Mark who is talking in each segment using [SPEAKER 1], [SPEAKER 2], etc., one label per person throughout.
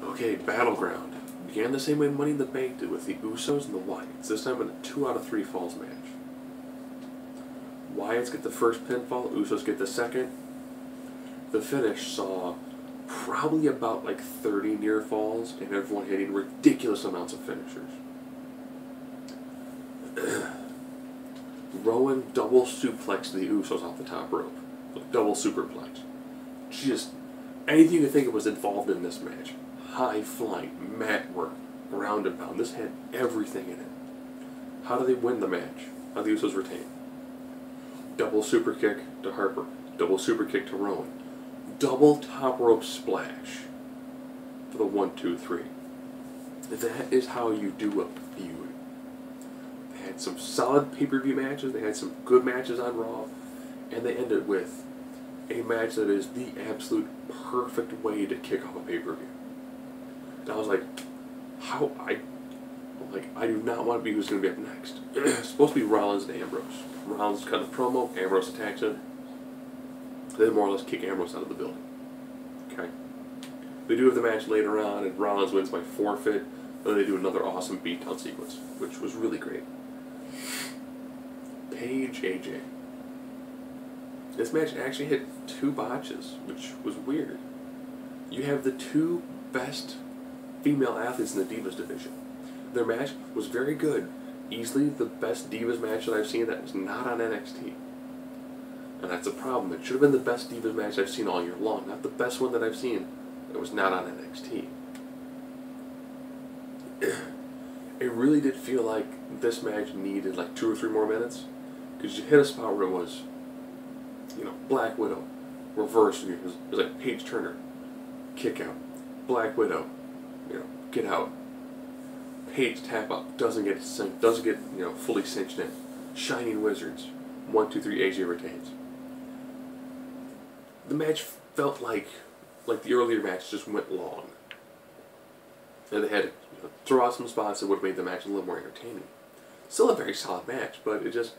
[SPEAKER 1] Okay, Battleground. Began the same way Money in the Bank did with the Usos and the Wyatts, this time in a 2 out of 3 falls match. Wyatts get the first pinfall, Usos get the second. The finish saw probably about like 30 near falls and everyone hitting ridiculous amounts of finishers. Rowan double suplexed the Usos off the top rope. Double superplex. Just anything you could think of was involved in this match. High flying, mat work, ground and pound. This had everything in it. How do they win the match? How do the Usos retain? Double super kick to Harper. Double super kick to Rowan. Double top rope splash for the 1, 2, 3. That is how you do a feud. They had some solid pay-per-view matches. They had some good matches on Raw. And they ended with a match that is the absolute perfect way to kick off a pay-per-view. And I was like, I do not want to be who's going to be up next. It's supposed to be Rollins and Ambrose. Rollins cut a promo, Ambrose attacks it. They more or less kick Ambrose out of the building. Okay. They do have the match later on, and Rollins wins by forfeit. And then they do another awesome beatdown sequence, which was really great. Paige AJ. This match actually had 2 botches, which was weird. You have the 2 best female athletes in the Divas division. Their match was very good. Easily the best Divas match that I've seen that was not on NXT. And that's a problem. It should have been the best Divas match I've seen all year long, not the best one that I've seen that was not on NXT. It really did feel like this match needed like 2 or 3 more minutes, because you hit a spot where it was, Black Widow, reverse, it was like Paige Turner, kick out, Black Widow, get out, Paige tap up, doesn't get fully cinched in, Shining Wizards, 1, 2, 3, AJ retains. The match felt like the earlier match just went long. And they had to throw out some spots that would have made the match a little more entertaining. Still a very solid match, but it's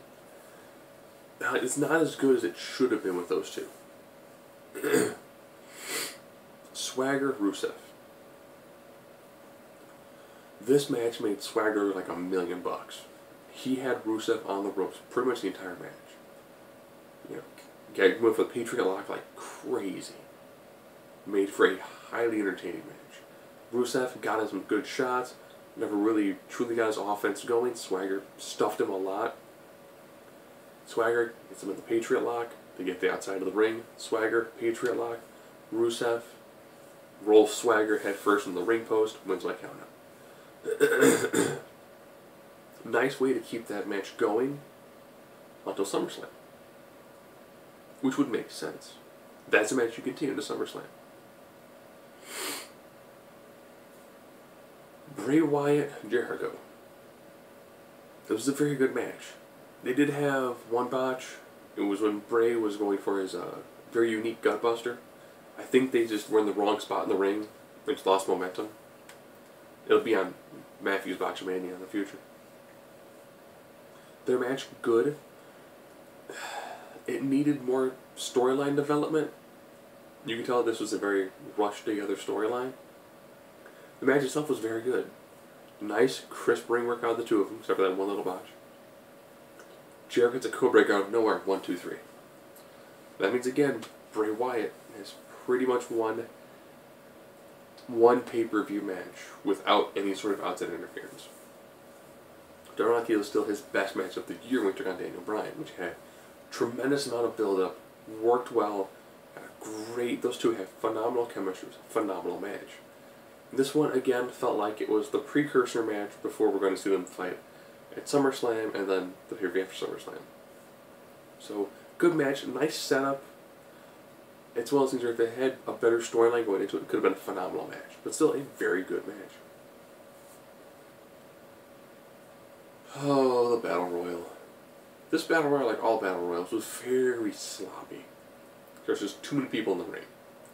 [SPEAKER 1] not as good as it should have been with those 2. Swagger Rusev. This match made Swagger like $1 million. He had Rusev on the ropes pretty much the entire match. Guy went for the Patriot Lock like crazy. Made for a highly entertaining match. Rusev got him some good shots. Never really truly got his offense going. Swagger stuffed him a lot. Swagger gets him in the Patriot Lock to get the outside of the ring. Swagger, Patriot Lock. Rusev rolls Swagger head first in the ring post. Wins by count out. Nice way to keep that match going until SummerSlam. Which would make sense. That's a match you continue to SummerSlam. Bray Wyatt, Jericho. It was a very good match. They did have one botch. It was when Bray was going for his very unique gutbuster. I think they just were in the wrong spot in the ring, which lost momentum. It'll be on Matthew's Botchamania in the future. Their match, good. It needed more storyline development. You can tell this was a very rushed together storyline. The match itself was very good. Nice, crisp ring work out of the 2 of them, except for that one little botch. Jericho gets a cobra out of nowhere, 1, 2, 3. That means again, Bray Wyatt has pretty much won one pay-per-view match without any sort of outside interference. Darnell was still his best match of the year when he took on Daniel Bryan, which had tremendous amount of build-up, worked well, great. Those 2 had phenomenal chemistry, phenomenal match. This one again felt like it was the precursor match before we're going to see them fight at SummerSlam and then the pay-per-view after SummerSlam. So good match, nice setup. It's one of those things where if they had a better storyline going into it, it could have been a phenomenal match, but still a very good match. Oh, the Battle Royal. This Battle Royal, like all Battle Royals, was very sloppy. There's just too many people in the ring.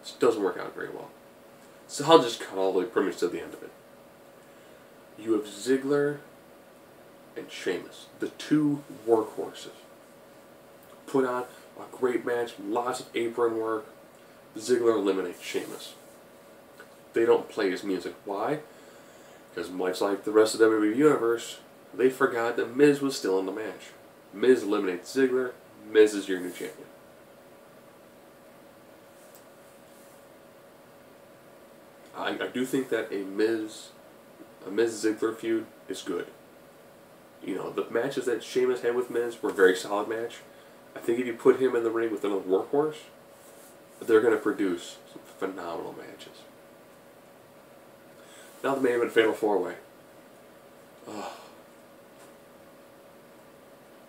[SPEAKER 1] This doesn't work out very well. So I'll just cut all the way pretty much to the end of it. You have Ziggler and Sheamus, the 2 workhorses. Put on a great match, lots of apron work. Ziggler eliminates Sheamus. they don't play his music. Why? Because much like the rest of the WWE Universe, they forgot that Miz was still in the match. Miz eliminates Ziggler. Miz is your new champion. I do think that a Miz Ziggler feud is good. You know, the matches that Sheamus had with Miz were a very solid match. I think if you put him in the ring with another workhorse, they're going to produce some phenomenal matches. Now the main event, Fatal 4-Way.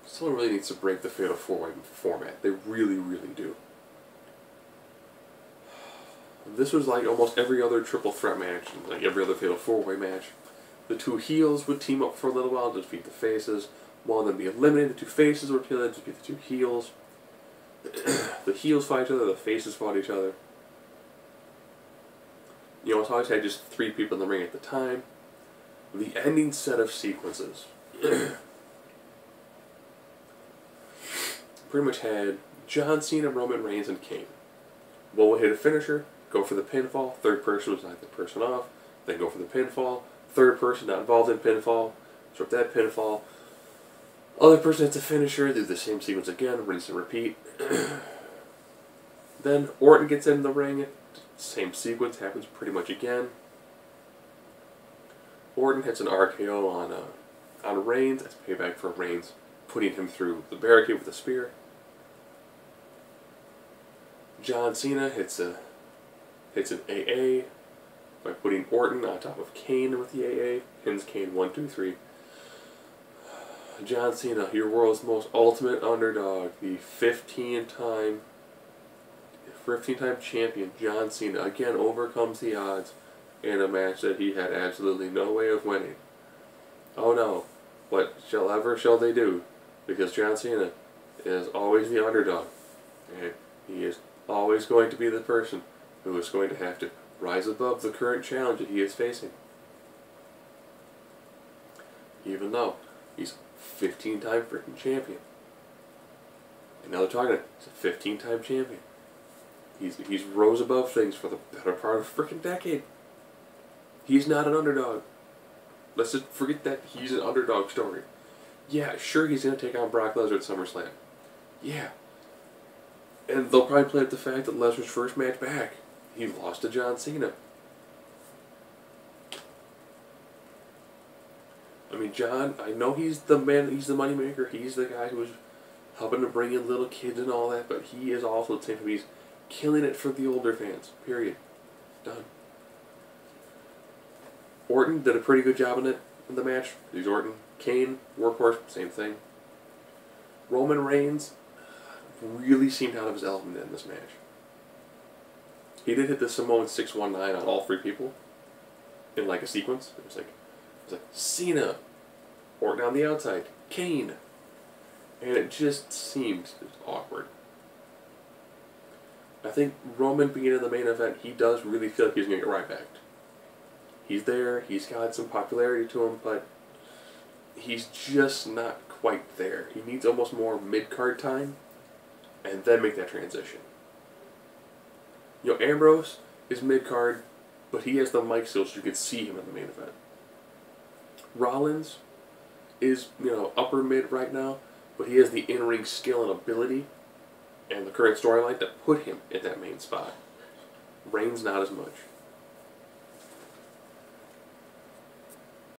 [SPEAKER 1] Someone really needs to break the Fatal 4-Way format. They really, really do. This was like almost every other triple threat match, like every other Fatal 4-Way match. The two heels would team up for a little while to defeat the faces. One of them be eliminated, the two faces would to defeat the two heels. The heels fought each other, the faces fought each other. You know, it's always had just 3 people in the ring at the time. The ending set of sequences pretty much had John Cena, Roman Reigns, and Kane. One would hit a finisher, go for the pinfall, third person would knock the person off, then go for the pinfall, third person not involved in pinfall, start that pinfall, other person hits a finisher, do the same sequence again, rinse and repeat. Then Orton gets in the ring, same sequence happens pretty much again. Orton hits an RKO on Reigns, that's payback for Reigns putting him through the barricade with a spear. John Cena hits an AA by putting Orton on top of Kane with the AA. Pins Kane 1, 2, 3. John Cena, your world's most ultimate underdog, the 15-time champion, John Cena, again overcomes the odds in a match that he had absolutely no way of winning. Oh no, what shall they do? Because John Cena is always the underdog, and he is always going to be the person who is going to have to rise above the current challenge that he is facing. Even though he's a 15-time freaking champion. And now they're talking about he's a 15-time champion. He's rose above things for the better part of a freaking decade. He's not an underdog. Let's just forget that he's an underdog story. Yeah, sure, he's going to take on Brock Lesnar at SummerSlam. Yeah. And they'll probably play up the fact that Lesnar's first match back, he lost to John Cena. I mean, John, I know he's the man, he's the moneymaker, he's the guy who's helping to bring in little kids and all that, but he is also the same. He's killing it for the older fans. Period. Done. Orton did a pretty good job in the match. He's Orton. Kane, workhorse, same thing. Roman Reigns really seemed out of his element in this match. He did hit the Samoan 619 on all 3 people in like a sequence. It was like Cena, Orton on the outside, Kane, and it just seemed awkward. I think Roman being in the main event, he does really feel like he's going to get right back. He's there, he's got some popularity to him, but he's just not quite there. He needs almost more mid-card time, and then make that transition. You know, Ambrose is mid-card, but he has the mic still so you can see him in the main event. Rollins is, you know, upper mid right now, but he has the in-ring skill and ability and the current storyline to put him in that main spot. Reigns not as much.